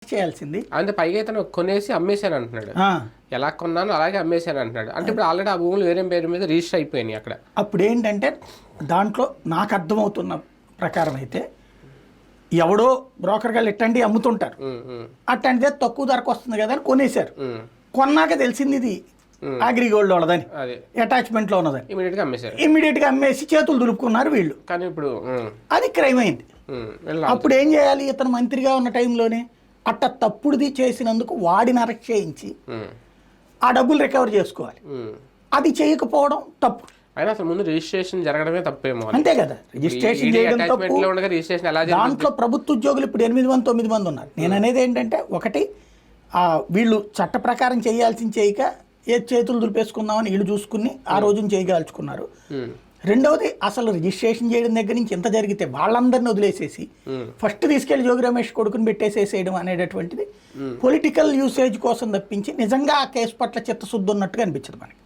చేయాల్సింది. అంటే పైగా ఇతను కొనేసి అమ్మేశాను అంటున్నాడు. ఎలా కొన్నాను అలాగే అమ్మేశాను అంటున్నాడు. అంటే ఇప్పుడు ఆల్రెడీ ఆ భూములు వేరే పేరు మీద రిజిస్టర్ అయిపోయినాయి అక్కడ. అప్పుడు ఏంటంటే దాంట్లో నాకు అర్థమవుతున్న ప్రకారం అయితే ఎవడో బ్రోకర్ గారు ఇట్టండి అమ్ముతుంటారు, అట్టంటిదే తక్కువ ధరకు వస్తుంది కదా అని కొనేశారు. కొన్నాక తెలిసింది ఇది అగ్రిగోల్డ్ వాళ్ళదని, అటాచ్మెంట్లో ఉన్నదని. ఇమీడియట్గా అమ్మేసి చేతులు దులుపుకున్నారు వీళ్ళు. కానీ ఇప్పుడు అది క్రైమ్ అయింది. అప్పుడు ఏం చేయాలి? ఇతను మంత్రిగా ఉన్న టైంలోనే అట్ట తప్పుడుది చేసినందుకు వాడిని అరెస్ట్ చేయించి ఆ డబ్బులు రికవర్ చేసుకోవాలి. అది చేయకపోవడం తప్పు. అయినా అసలు ముందు రిజిస్ట్రేషన్ జరగడమే తప్పేమో. అంతే కదా, రిజిస్ట్రేషన్ చేయడం తప్పు. దాంట్లో ప్రభుత్వ ఉద్యోగులు ఇప్పుడు 8 మంది 9 మంది ఉన్నారు. నేను అనేది ఏంటంటే, ఒకటి వీళ్ళు చట్ట ప్రకారం చేయాల్సింది చేయక ఏ చేతులు దులిపేసుకుందామని వీళ్ళు చూసుకుని ఆ రోజున చేయగలుచుకున్నారు. రెండవది, అసలు రిజిస్ట్రేషన్ చేయడం దగ్గర నుంచి ఎంత జరిగితే వాళ్ళందరినీ వదిలేసేసి ఫస్ట్ తీసుకెళ్లి జోగి రమేష్ కొడుకుని పెట్టేసేసేయడం అనేటటువంటిది పొలిటికల్ యూసేజ్ కోసం తప్పించి నిజంగా ఆ కేసు పట్ల చిత్తశుద్ధి ఉన్నట్టుగా అనిపించదు మనకి.